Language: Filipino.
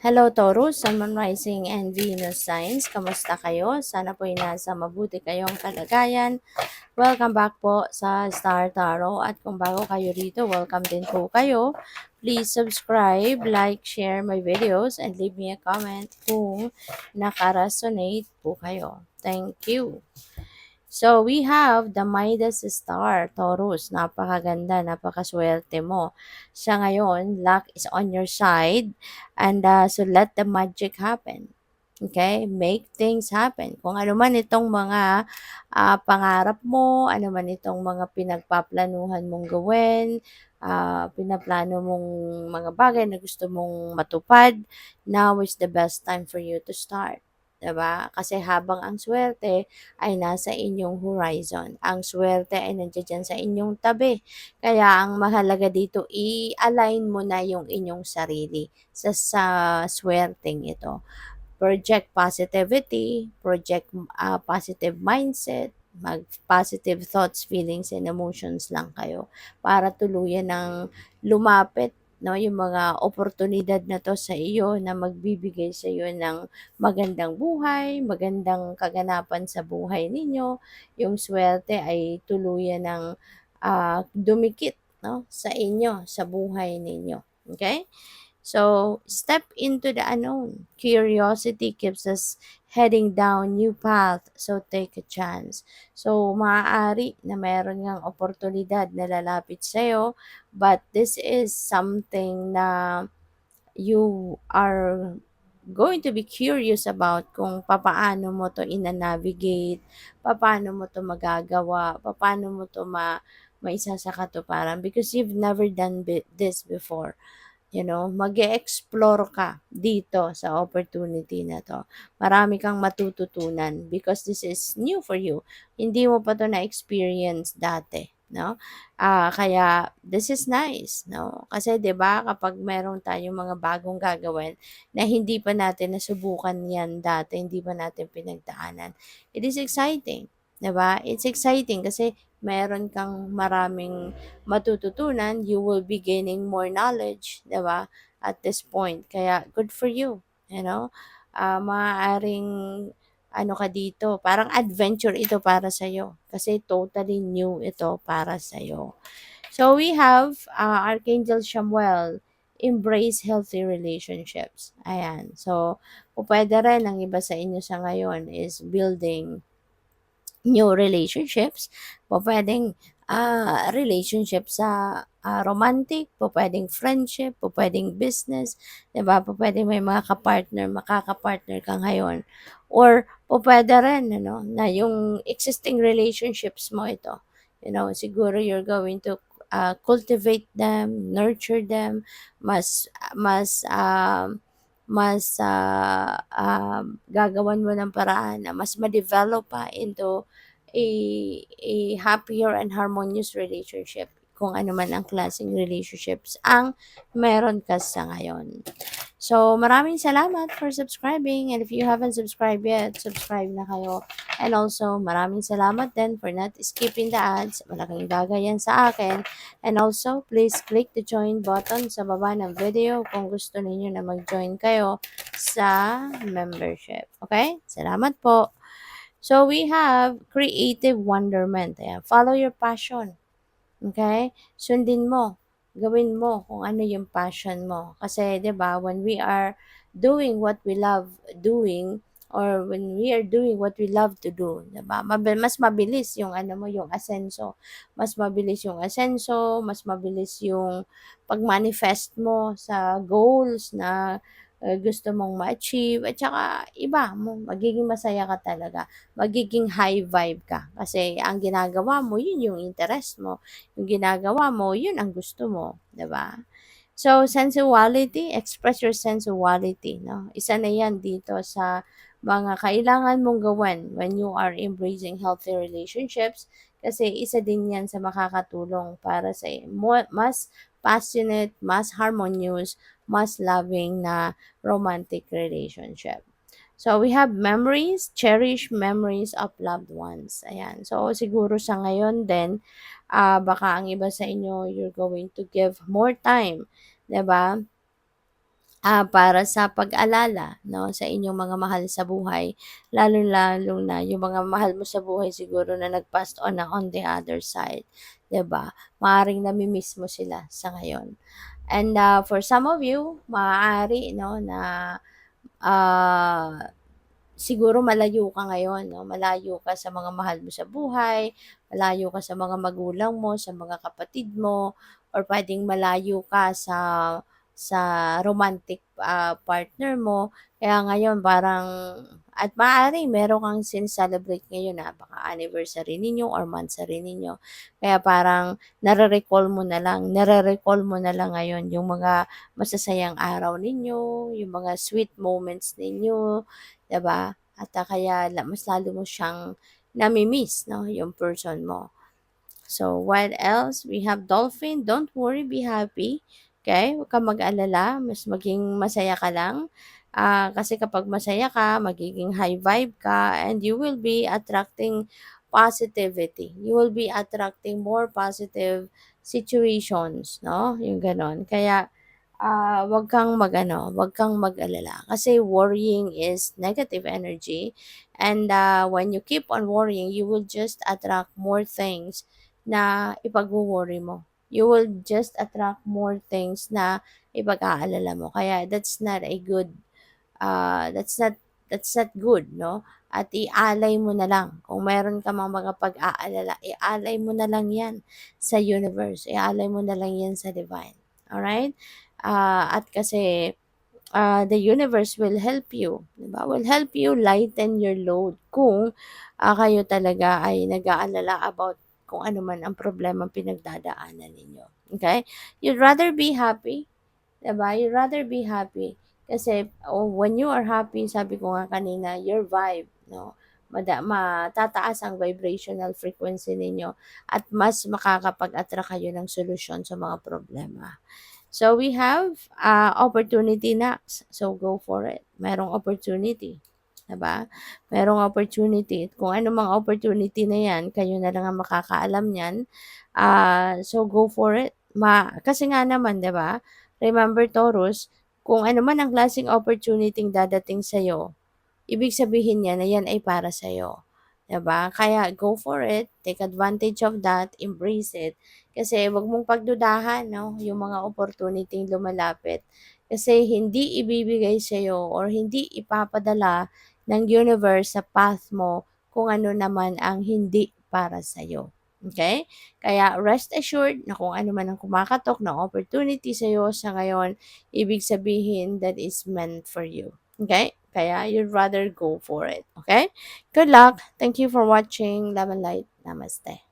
Hello Taurus, Sun, Moon, Rising, and Venus signs. Kamusta kayo? Sana po ay nasa mabuti kayong kalagayan. Welcome back po sa Star Tarot. At kung bago kayo rito, welcome din po kayo. Please subscribe, like, share my videos, and leave me a comment kung naka-resonate po kayo. Thank you. So, we have the Midas Star, Taurus. Napakaganda, napakaswerte mo. Sa ngayon, luck is on your side. And so, let the magic happen. Okay? Make things happen. Kung ano man itong mga pangarap mo, ano man itong mga pinagpaplanuhan mong gawin, pinaplano mong mga bagay na gusto mong matupad, now is the best time for you to start. Diba? Kasi habang ang swerte ay nasa inyong horizon. Ang swerte ay nandiyan sa inyong tabi. Kaya ang mahalaga dito, i-align mo na yung inyong sarili sa swerteng ito. Project positivity, project positive mindset, mag-positive thoughts, feelings, and emotions lang kayo para tuluyan ng lumapit no yung mga oportunidad na to sa iyo na magbibigay sa iyo ng magandang buhay, magandang kaganapan sa buhay ninyo. Yung swerte ay tuluyan ng dumikit no sa inyo, sa buhay ninyo. Okay? So, step into the unknown. Curiosity keeps us heading down new path. So, take a chance. So, maaari na meron ngang oportunidad na lalapit sa'yo, but this is something na you are going to be curious about kung papaano mo to ina-navigate, papaano mo to magagawa, papaano mo to maisa sa katuparan because you've never done this before. Mag-e-explore ka dito sa opportunity na 'to. Marami kang matututunan because this is new for you. Hindi mo pa 'to na-experience dati, 'no? Kaya this is nice, 'no? Kasi 'di ba kapag meron tayong mga bagong gagawin na hindi pa natin nasubukan 'yan dati, hindi pa natin pinagdaanan, it is exciting, 'di ba? It's exciting kasi meron kang maraming matututunan, you will be gaining more knowledge, 'di ba? At this point. Kaya good for you, you know? Maaaring ano ka dito, parang adventure ito para sa kasi totally new ito para sa So we have Archangel Samuel, embrace healthy relationships. Ayan. So, pwede rin ang iba sa inyo sa ngayon is building new relationships, pupuwedeng, relationship sa, romantic, pupuwedeng friendship, pupuwedeng business, 'di ba? Pupuwedeng may mga makaka-partner ka ngayon or pupuwede rin ano, na yung existing relationships mo ito, siguro you're going to, cultivate them, nurture them, mas gagawan mo ng paraan na mas ma-develop pa into a happier and harmonious relationship kung ano man ang klaseng relationships ang meron ka sa ngayon. So, maraming salamat for subscribing and if you haven't subscribed yet, subscribe na kayo. And also, maraming salamat din for not skipping the ads. Malaking bagay yan sa akin. And also, please click the join button sa baba ng video kung gusto ninyo na mag-join kayo sa membership. Okay? Salamat po. So, we have creative wonderment. Ayan. Follow your passion. Okay? Sundin mo. Gawin mo kung ano yung passion mo. Kasi, di ba, when we are doing what we love doing, or when we are doing what we love to do, di ba? Mas mabilis yung ano mo, yung asenso. Mas mabilis yung asenso, mas mabilis yung pag-manifest mo sa goals na gusto mong ma-achieve at saka iba mo magiging masaya ka talaga, magiging high vibe ka kasi ang ginagawa mo yun yung interest mo, yung ginagawa mo yun ang gusto mo, 'di ba? So, sensuality, express your sensuality, no? Isa na yan dito sa mga kailangan mong gawin when you are embracing healthy relationships kasi isa din yan sa makakatulong para sa mas passionate, mas harmonious, mas loving na romantic relationship. So, we have memories, cherish memories of loved ones. Ayan. So, siguro sa ngayon din, baka ang iba sa inyo, you're going to give more time, 'di ba? para sa pag-alala 'no, sa inyong mga mahal sa buhay, lalong-lalo na yung mga mahal mo sa buhay siguro na nag-passed on na on the other side, 'di ba? Maaaring nami-miss mo sila sa ngayon. And, for some of you, maaari 'no na, ah siguro malayo ka ngayon 'no, malayo ka sa mga mahal mo sa buhay, malayo ka sa mga magulang mo, sa mga kapatid mo, or puwedeng malayo ka sa romantic, partner mo. Kaya ngayon parang at maaaring meron kang sine-celebrate ngayon na baka anniversary ninyo or monthsary ninyo. Kaya parang nare-recall mo na lang ngayon yung mga masasayang araw ninyo, yung mga sweet moments ninyo, 'di ba? At, kaya mas lalo mo siyang nami-miss 'no, yung person mo. So, what else? We have dolphin, don't worry, be happy. Okay? Huwag kang mag-alala, mas maging masaya ka lang. Kasi kapag masaya ka, magiging high vibe ka, and you will be attracting positivity. You will be attracting more positive situations, no? Yung gano'n. Kaya, 'wag kang mag-alala kasi worrying is negative energy, and, when you keep on worrying, you will just attract more things na ipagwo-worry mo. You will just attract more things na ipag-aalala mo. Kaya that's not good 'no, at ialay mo na lang. Kung meron ka mang mga pag-aalala, ialay mo na lang 'yan sa universe, ialay mo na lang 'yan sa divine, alright? At kasi, the universe will help you, 'di ba? Will help you lighten your load kung, kayo talaga ay nag-aalala about kung ano man ang problemang pinagdadaanan ninyo, okay? You'd rather be happy, 'di ba? You'd rather be happy kasi, when you are happy, sabi ko nga kanina, your vibe 'no, matataas ang vibrational frequency ninyo at mas makakapag-attract kayo ng solusyon sa mga problema. So we have, opportunity knocks. So go for it. Merong opportunity, 'di ba? Merong opportunity. Kung ano mang opportunity na 'yan, kayo na lang ang makakaalam niyan. So go for it. Kasi nga naman, 'di ba? Remember Taurus, kung ano man ang klaseng opportunity dadating sa ibig sabihin niya na 'yan ay para sa'yo, 'di ba? Kaya go for it, take advantage of that, embrace it. Kasi 'wag mong pagdudahan 'no, yung mga opportunity lumalapit. Kasi hindi ibibigay sa'yo or hindi ipapadala ng universe sa path mo kung ano naman ang hindi para sa'yo, okay? Kaya rest assured na kung ano man ang kumakatok na opportunity sa'yo sa ngayon, ibig sabihin that is meant for you. Okay? Kaya you'd rather go for it. Okay? Good luck. Thank you for watching. Love and light. Namaste.